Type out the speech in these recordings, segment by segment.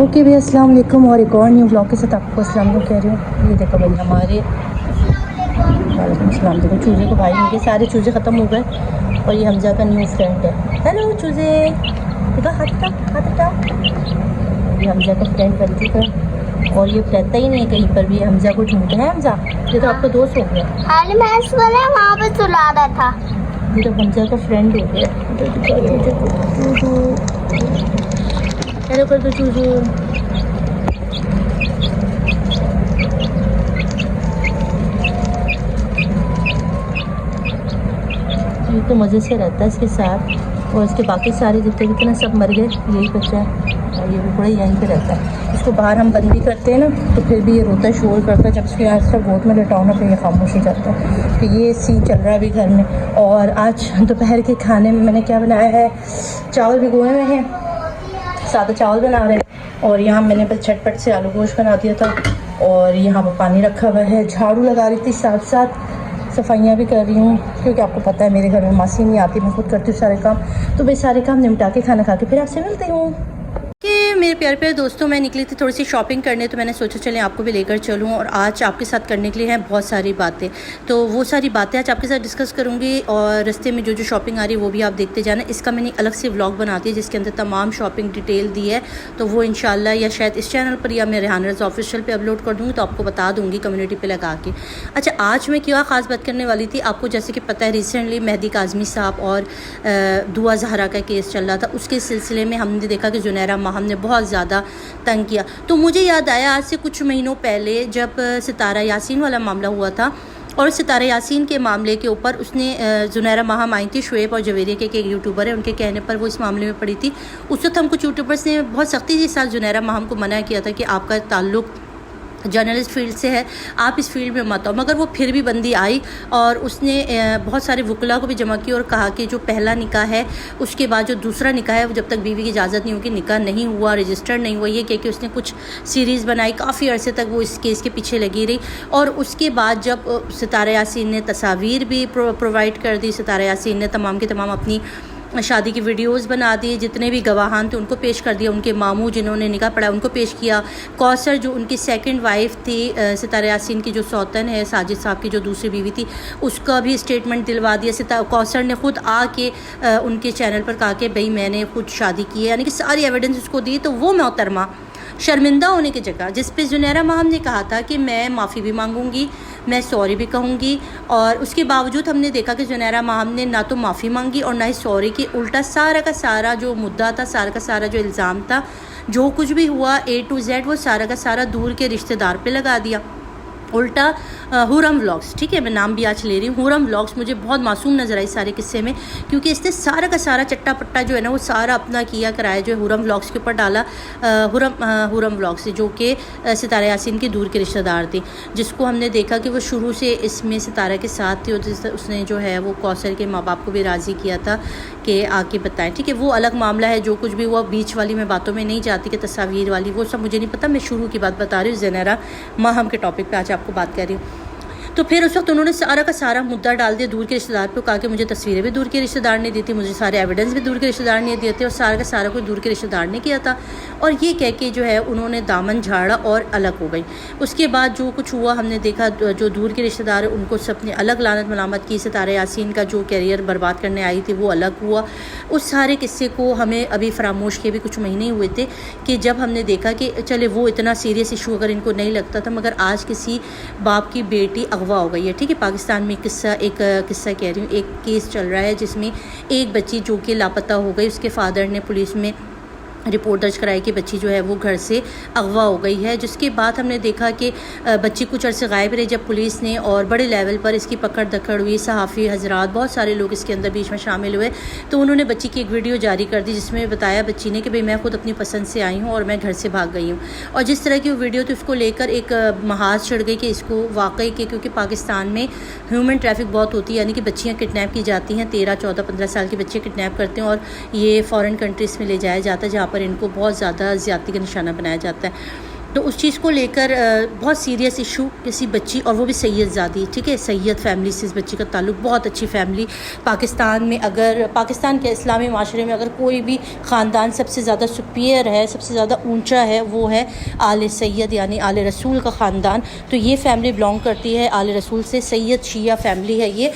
Okay भैया अस्सलाम वालेकुम और एक और न्यू ब्लॉग के साथ आपको अस्सलाम वालेकुम कह रही हूँ। ये देखो भाई हमारे वालेकुम अस्सलाम। देखो चूज़े को भाई इनके सारे चूज़े ख़त्म हो गए और ये हमजा का न्यू फ्रेंड है। हेलो चूज़े, देखो हाथ हटाओ। ये हमजा का फ्रेंड बन चुका है और ये रहता ही नहीं है कहीं पर भी। हमजा को ढूंढते हैं। हमजा ये तो आपका दोस्त हो गया। वहाँ पे सुला रहा था। ये तो हमजा का फ्रेंड हो गया। हेलो कर दो चूज़ू। ये तो मज़े से रहता है इसके साथ और इसके बाकी सारे जितने भी थे ना सब मर गए, यही बच्चा है और ये भी बड़ा यहीं पे रहता है। इसको बाहर हम बंद भी करते हैं ना तो फिर भी ये रोता है, शोर करता है। जब इसको यहाँ से गोद में लेटाओ ना फिर ये खामोश हो जाता है। तो ये सीन चल रहा है अभी घर में। और आज दोपहर के खाने में मैंने क्या बनाया है, चावल भिगोए हुए हैं, सादा चावल बना रहे हैं और यहाँ मैंने बस झटपट से आलू गोश्त बना दिया था और यहाँ पर पानी रखा हुआ है। झाड़ू लगा रही थी, साथ साथ सफाइयाँ भी कर रही हूँ क्योंकि आपको पता है मेरे घर में मासी नहीं आती, मैं खुद करती हूँ सारे काम। तो भाई सारे काम निपटा के खाना खा के फिर आपसे मिलती हूँ। कि मेरे प्यारे प्यारे दोस्तों, मैं निकली थी थोड़ी सी शॉपिंग करने, तो मैंने सोचा चलें आपको भी लेकर चलूं और आज आपके साथ करने के लिए हैं बहुत सारी बातें। तो वो सारी बातें आज आपके साथ डिस्कस करूंगी और रास्ते में जो जो शॉपिंग आ रही है वो भी आप देखते जाना। इसका मैंने अलग से व्लॉग बना दिया जिसके अंदर तमाम शॉपिंग डिटेल दी है, तो वो इंशाल्लाह या शायद इस चैनल पर या मैं रेहान रज़ा ऑफिशियल पर अपलोड कर दूँगी, तो आपको बता दूँगी कम्युनिटी पर लगा के। अच्छा, आज मैं क्या ख़ास बात करने वाली थी, आपको जैसे कि पता है रिसेंटली मेहदी काज़मी साहब और दुआ ज़हरा का केस चल रहा था। उसके सिलसिले में हमने देखा कि जुनैरा माहम ने बहुत ज़्यादा तंग किया। तो मुझे याद आया आज से कुछ महीनों पहले जब सितारा यासीन वाला मामला हुआ था और सितारा यासीन के मामले के ऊपर उसने जुनैरा माहम आई थी, शुएब और जवेरिया के एक यूट्यूबर है, उनके कहने पर वो इस मामले में पड़ी थी। उस वक्त हम कुछ यूट्यूबर्स ने बहुत सख्ती के साथ जुनैरा माहम को मना किया था कि आपका ताल्लुक़ जर्नलिस्ट फील्ड से है, आप इस फील्ड में मत आओ। मगर वो फिर भी बंदी आई और उसने बहुत सारे वकला को भी जमा किया और कहा कि जो पहला निकाह है उसके बाद जो दूसरा निकाह है वो जब तक बीवी की इजाज़त नहीं होगी निकाह नहीं हुआ, रजिस्टर्ड नहीं हुआ। ये कि उसने कुछ सीरीज़ बनाई, काफ़ी अरसे तक वो इस केस के पीछे लगी रही। और उसके बाद जब सितारा यासीन ने तस्वीर भी प्रोवाइड कर दी, सितारा यासीन ने तमाम के तमाम अपनी शादी की वीडियोस बना दिए, जितने भी गवाहान थे उनको पेश कर दिया, उनके मामू जिन्होंने निकाह पढ़ा उनको पेश किया, कौसर जो उनकी सेकंड वाइफ थी सितारा यासीन की जो सौतन है साजिद साहब की जो दूसरी बीवी थी, उसका भी स्टेटमेंट दिलवा दिया। कौसर ने खुद आके उनके चैनल पर कहा कि भाई मैंने खुद शादी की है, यानी कि सारी एविडेंस उसको दी। तो वो मोहतरमा शर्मिंदा होने की जगह जिस पे जुनैरा माहम ने कहा था कि मैं माफ़ी भी मांगूंगी, मैं सॉरी भी कहूँगी, और उसके बावजूद हमने देखा कि जुनैरा माहम ने ना तो माफ़ी मांगी और ना ही सॉरी की। उल्टा सारा का सारा जो मुद्दा था, सारा का सारा जो इल्ज़ाम था, जो कुछ भी हुआ A to Z वो सारा का सारा दूर के रिश्तेदार पे लगा दिया। उल्टा हुरम व्लॉग्स, ठीक है मैं नाम भी आज ले रही हूँ, हुरम व्लॉग्स मुझे बहुत मासूम नज़र आई सारे किस्से में, क्योंकि इसने सारा का सारा चट्टा पट्टा जो है ना वो सारा अपना किया कराया जो है हुरम व्लॉग्स के ऊपर डाला। हुरम व्लॉग्स जो कि सितारा यासीन की दूर के रिश्तेदार थी, जिसको हमने देखा कि वो शुरू से इसमें सितारा के साथ थी और उसने जो है वो कौसर के माँ बाप को भी राज़ी किया था कि आके बताएं। ठीक है, वो अलग मामला है, जो कुछ भी हुआ बीच वाली मैं बातों में नहीं जाती कि तस्वीर वाली वो सब मुझे नहीं पता, मैं शुरू की बात बता रही हूँ, जुनैरा माहम के टॉपिक पे आज आपको बात कर रही हूँ। तो फिर उस वक्त उन्होंने सारा का सारा मुद्दा डाल दिया दूर के रिश्तेदार पे, कहा कि मुझे तस्वीरें भी दूर के रिश्तेदार ने दी थी, मुझे सारे एविडेंस भी दूर के रिश्तेदार ने दिए थे और सारा का सारा कुछ दूर के रिश्तेदार ने किया था। और ये कह के जो है उन्होंने दामन झाड़ा और अलग हो गई। उसके बाद जो कुछ हुआ हमने देखा, जो दूर के रिश्तेदार उनको सबने अलग लानत मलामत की, सितारा यासीन का जो कैरियर बर्बाद करने आई थी वो अलग हुआ। उस सारे किस्से को हमें अभी फरामोश किए भी कुछ महीने हुए थे कि जब हमने देखा कि चले वो इतना सीरियस इशू अगर इनको नहीं लगता था, मगर आज किसी बाप की बेटी अगवा हो गई है। ठीक है, पाकिस्तान में एक किस्सा कह रही हूँ, एक केस चल रहा है जिसमें एक बच्ची जो कि लापता हो गई, उसके फादर ने पुलिस में रिपोर्ट दर्ज कराई कि बच्ची जो है वो घर से अगवा हो गई है। जिसके बाद हमने देखा कि बच्ची कुछ अर्से गायब रही, जब पुलिस ने और बड़े लेवल पर इसकी पकड़ दकड़ हुई, सहाफ़ी हजरात बहुत सारे लोग इसके अंदर बीच में शामिल हुए, तो उन्होंने बच्ची की एक वीडियो जारी कर दी जिसमें बताया बच्ची ने कि भाई मैं खुद अपनी पसंद से आई हूँ और मैं घर से भाग गई हूँ। और जिस तरह की वो वीडियो थी उसको लेकर एक महाज चढ़ गई कि इसको वाकई के, क्योंकि पाकिस्तान में ह्यूमन ट्रैफिक बहुत होती है, यानी कि बच्चियाँ किडनैप की जाती हैं, 13, 14, 15 साल के बच्चे किडनैप करते हैं और ये फ़ॉरेन कंट्रीज़ में ले जाया जाता है जहाँ पर इनको बहुत ज़्यादा ज़्यादती का निशाना बनाया जाता है। तो उस चीज़ को लेकर बहुत सीरियस इशू किसी बच्ची, और वो भी सैयदज़ादी, ठीक है, सैयद फैमिली से इस बच्ची का ताल्लुक़, बहुत अच्छी फैमिली। पाकिस्तान में अगर पाकिस्तान के इस्लामी माशरे में अगर कोई भी ख़ानदान सबसे ज़्यादा सुपीरियर है, सबसे ज़्यादा ऊंचा है, वो है आले सैयद यानी आले रसूल का ख़ानदान। तो ये फैमिली बिलोंग करती है आले रसूल से, सैयद शिया फैमिली है ये।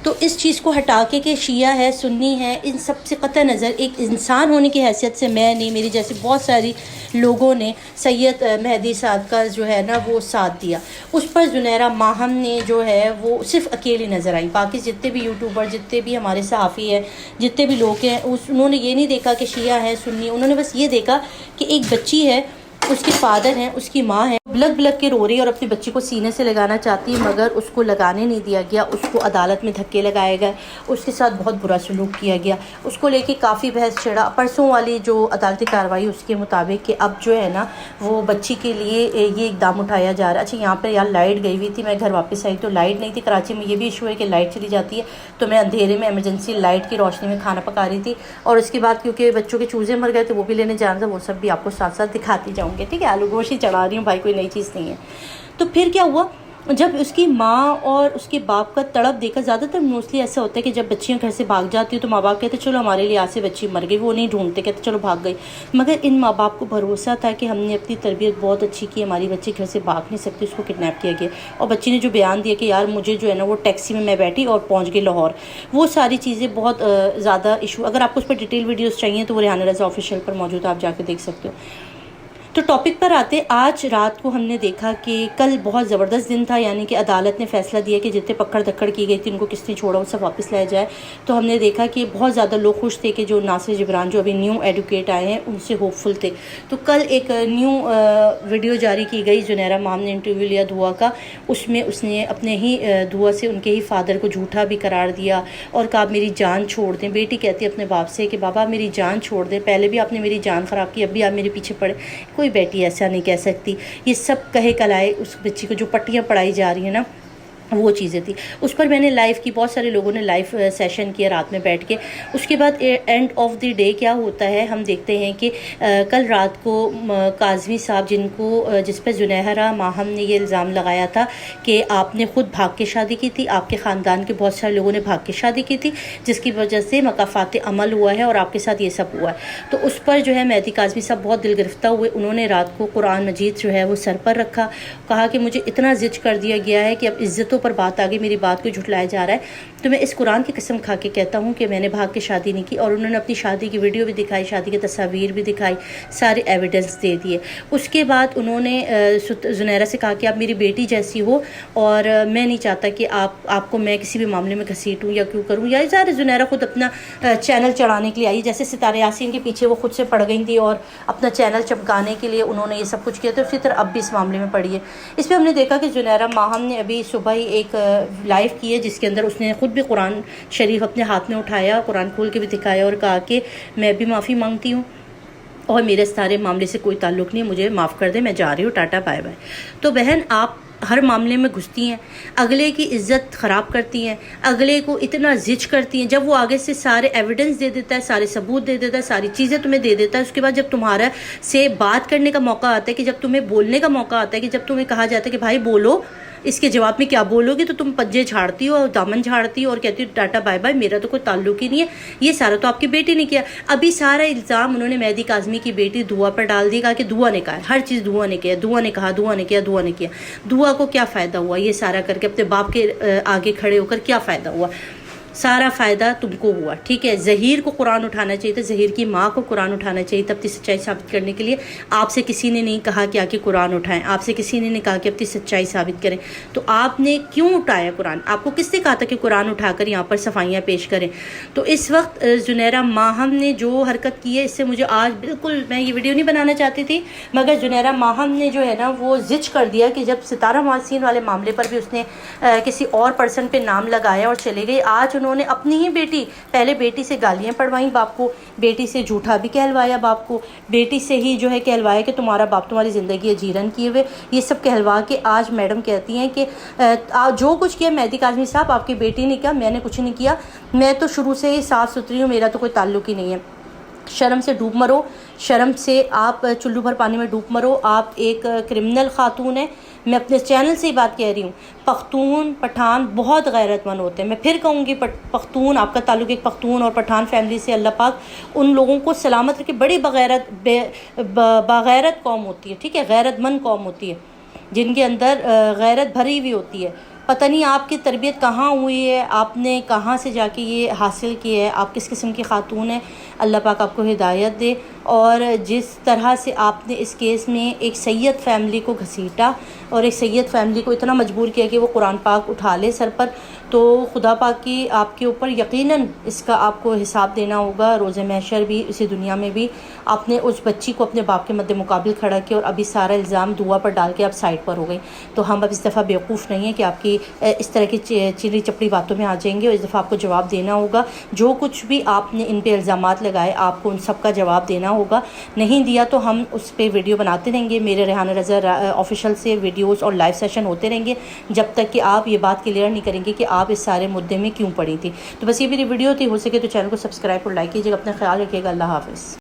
तो इस चीज़ को हटा के कि शिया है सुन्नी है, इन सब से क़तई नज़र एक इंसान होने की हैसियत से मैं नहीं, मेरी जैसे बहुत सारी लोगों ने सैयद मेहदी साहब का जो है ना वो साथ दिया। उस पर जुनैरा माहम ने जो है वो सिर्फ अकेली नज़र आई। बाकी जितने भी यूट्यूबर, जितने भी हमारे सहाफ़ी हैं, जितने भी लोग हैं, उन्होंने ये नहीं देखा कि शिया है सुन्नी, उन्होंने बस ये देखा कि एक बच्ची है, उसके फादर हैं, उसकी माँ है, ब्लग ब्लग के रो रही है और अपनी बच्ची को सीने से लगाना चाहती है, मगर उसको लगाने नहीं दिया गया। उसको अदालत में धक्के लगाए गए, उसके साथ बहुत बुरा सलूक किया गया, उसको लेके काफ़ी बहस छिड़ा। परसों वाली जो अदालती कार्रवाई उसके मुताबिक कि अब जो है ना वो बच्ची के लिए ये इकदाम उठाया जा रहा है। अच्छा, यहाँ पर यार लाइट गई हुई थी, मैं घर वापस आई तो लाइट नहीं थी। कराची में ये भी इशू है कि लाइट चली जाती है, तो मैं अंधेरे में एमरजेंसी लाइट की रोशनी में खाना पका रही थी, और उसके बाद क्योंकि बच्चों के चूज़े मर गए थे वो भी लेने जाना था, वो सब भी आपको साथ साथ दिखाती जाऊँगी, ठीक है। आलू गोश्त ही चढ़ा रही हूँ भाई, कोई नई चीज़ नहीं है। तो फिर क्या हुआ, जब उसकी माँ और उसके बाप का तड़प देखा, ज़्यादातर मोस्टली ऐसा होता है कि जब बच्चियाँ घर से भाग जाती हैं तो माँ बाप कहते चलो हमारे लिए आज से बच्ची मर गई, वो नहीं ढूंढते, कहते चलो भाग गई। मगर इन माँ बाप को भरोसा था कि हमने अपनी तरबियत बहुत अच्छी की, हमारी बच्ची घर से भाग नहीं सकती, उसको किडनैप किया गया। और बच्ची ने जो बयान दिया कि यार मुझे जो है ना वो टैक्सी में मैं बैठी और पहुँच गई लाहौर, वो सारी चीज़ें बहुत ज़्यादा इशू। अगर आपको उस पर डिटेल वीडियोज़ चाहिए तो वो रेहाना रज़ा ऑफिशियल पर मौजूद, आप जाकर देख सकते हो। तो टॉपिक पर आते, आज रात को हमने देखा कि कल बहुत ज़बरदस्त दिन था, यानी कि अदालत ने फ़ैसला दिया कि जितने पकड़ धक्कड़ की गई थी उनको किसने छोड़ा वो सब वापस लाया जाए। तो हमने देखा कि बहुत ज़्यादा लोग खुश थे कि जो नासिर जिब्रान जो अभी न्यू एडवोकेट आए हैं उनसे होपफुल थे। तो कल एक न्यू वीडियो जारी की गई, जुनैरा माम ने इंटरव्यू लिया दुआ का, उसमें उसने अपने ही दुआ से उनके ही फादर को झूठा भी करार दिया और कहा मेरी जान छोड़ दें। बेटी कहती है अपने बाप से कि बाबा मेरी जान छोड़ दें, पहले भी आपने मेरी जान ख़राब की, अब भी आप मेरे पीछे पड़े। कोई बेटी ऐसा नहीं कह सकती। ये सब कहे कलाए उस बच्ची को जो पट्टियाँ पढ़ाई जा रही हैं ना, वो चीज़ें थी। उस पर मैंने लाइव की, बहुत सारे लोगों ने लाइव सेशन किया रात में बैठ के। उसके बाद एंड ऑफ द डे क्या होता है, हम देखते हैं कि कल रात को काज़मी साहब जिस पर जुनैरा माहम ने ये इल्ज़ाम लगाया था कि आपने ख़ुद भाग के शादी की थी, आपके ख़ानदान के बहुत सारे लोगों ने भाग के शादी की थी, जिसकी वजह से मकाफ़ात अमल हुआ है और आपके साथ ये सब हुआ है। तो उस पर जो है मेहदी काज़मी साहब बहुत दिल गिरफ्ता हुए। उन्होंने रात को कुरान मजीद जो है वो सर पर रखा, कहा कि मुझे इतना ज़िज कर दिया गया है कि अब इज़्ज़तों पर बात आ गई, मेरी बात को झुठलाया जा रहा है। तो मैं इस कुरान की कसम खा के कहता हूँ कि मैंने भाग के शादी नहीं की। और उन्होंने अपनी शादी की वीडियो भी दिखाई, शादी की तस्वीर भी दिखाई, सारे एविडेंस दे दिए। उसके बाद उन्होंने जुनैरा से कहा कि आप मेरी बेटी जैसी हो और मैं नहीं चाहता कि आपको मैं किसी भी मामले में घसीटूँ या क्यों करूँ। या ज़ाहिर जुनैरा खुद अपना चैनल चढ़ाने के लिए आई, जैसे सितारे यासीन के पीछे वो खुद से पड़ गई थी और अपना चैनल चमकाने के लिए उन्होंने ये सब कुछ किया। तो उसी तरह अब भी इस मामले में पड़ी है। इस पर हमने देखा कि जुनैरा माहम ने अभी सुबह ही एक लाइव की है जिसके अंदर उसने खुद भी कुरान शरीफ अपने हाथ में उठाया, कुरान खोल के भी दिखाया और कहा कि मैं भी माफ़ी मांगती हूँ और मेरे सारे मामले से कोई ताल्लुक़ नहीं, मुझे माफ़ कर दे, मैं जा रही हूँ, टाटा बाय बाय। तो बहन, आप हर मामले में घुसती हैं, अगले की इज़्ज़त ख़राब करती हैं, अगले को इतना ज़िज करती हैं। जब वो आगे से सारे एविडेंस दे देता है, सारे सबूत दे देता है, सारी चीज़ें तुम्हें दे देता है, उसके बाद जब तुम्हारा से बात करने का मौका आता है, कि जब तुम्हें बोलने का मौका आता है, कि जब तुम्हें कहा जाता है कि भाई बोलो, इसके जवाब में क्या बोलोगे, तो तुम पंजे झाड़ती हो और दामन झाड़ती हो और कहती हो टाटा बाय बाय, मेरा तो कोई ताल्लुक ही नहीं है, ये सारा तो आपकी बेटी ने किया। अभी सारा इल्ज़ाम उन्होंने मेहदी काज़मी की बेटी दुआ पर डाल दिया, कहा कि दुआ ने कहा, हर चीज़ दुआ ने किया, दुआ ने कहा, दुआ ने किया, दुआ ने किया। दुआ को क्या फ़ायदा हुआ ये सारा करके, अपने बाप के आगे खड़े होकर क्या फ़ायदा हुआ? सारा फ़ायदा तुमको हुआ, ठीक है। ज़हीर को कुरान उठाना चाहिए था, ज़हीर की माँ को कुरान उठाना चाहिए था अपनी सच्चाई साबित करने के लिए। आपसे किसी ने नहीं कहा कि आके कुरान उठाएं, आपसे किसी ने नहीं कहा कि अपनी सच्चाई साबित करें, तो आपने क्यों उठाया कुरान? आपको किसने कहा था कि कुरान उठाकर यहाँ पर सफाइयाँ पेश करें? तो इस वक्त जुनैरा माहम ने जो हरकत की है, इससे मुझे आज बिल्कुल, मैं ये वीडियो नहीं बनाना चाहती थी, मगर जुनैरा माहम ने जो है ना वो ज़िज कर दिया कि जब सितारा मासीन वाले मामले पर भी उसने किसी और पर्सन पे नाम लगाया और चले गई। आज उन्होंने अपनी ही बेटी, पहले बेटी से गालियां पढ़वाई बाप को, बेटी से झूठा भी कहलवाया बाप को, बेटी से ही जो है कहलवाया कि तुम्हारा बाप तुम्हारी ज़िंदगी अजीरन किए हुए, ये सब कहलवा के आज मैडम कहती हैं कि जो कुछ किया मेहदी काज़मी साहब आपकी बेटी ने किया, मैंने कुछ नहीं किया, मैं तो शुरू से ही साफ़ सुथरी हूँ, मेरा तो कोई ताल्लुक ही नहीं है। शर्म से डूब मरो, शर्म से आप चुल्लू भर पानी में डूब मरो। आप एक क्रिमिनल खातून है। मैं अपने चैनल से ही बात कह रही हूँ। पख्तून पठान बहुत गैरतमंद होते हैं। मैं फिर कहूँगी पख्तून, आपका ताल्लुक़ एक पख्तून और पठान फैमिली से, अल्लाह पाक उन लोगों को सलामत रखे। बड़ी बगैरत कौम होती है, ठीक है, गैरतमंद कौम होती है जिनके अंदर गैरत भरी हुई होती है। पता नहीं आपकी तरबियत कहाँ हुई है, आपने कहाँ से जाके ये हासिल की है, आप किस किस्म की खातून है। अल्लाह पाक आपको हिदायत दे। और जिस तरह से आपने इस केस में एक सैयद फैमिली को घसीटा और एक सैयद फैमिली को इतना मजबूर किया कि वो कुरान पाक उठा ले सर पर, तो खुदा पाक की आपके ऊपर यकीनन इसका आपको हिसाब देना होगा रोज़े महशर भी, इसी दुनिया में भी। आपने उस बच्ची को अपने बाप के मद्दे मुकाबिल खड़ा किया और अभी सारा इल्ज़ाम दुआ पर डाल के आप साइड पर हो गई। तो हम अब इस दफ़ा बेवकूफ़ नहीं है कि आपकी इस तरह की चिली चपड़ी बातों में आ जाएंगे, और इस दफ़ा आपको जवाब देना होगा। जो कुछ भी आपने इन पे इल्ज़ामात लगाए आपको उन सब का जवाब देना होगा। नहीं दिया तो हम उस पर वीडियो बनाते रहेंगे। मेरे रेहान रज़ा ऑफिशियल से वीडियोस और लाइव सेशन होते रहेंगे जब तक कि आप ये बात क्लियर नहीं करेंगे कि आप इस सारे मुद्दे में क्यों पड़ी थी। तो बस ये मेरी वीडियो थी। हो सके तो चैनल को सब्सक्राइब और लाइक कीजिएगा। अपना ख्याल रखिएगा। अल्लाह हाफ़िज़।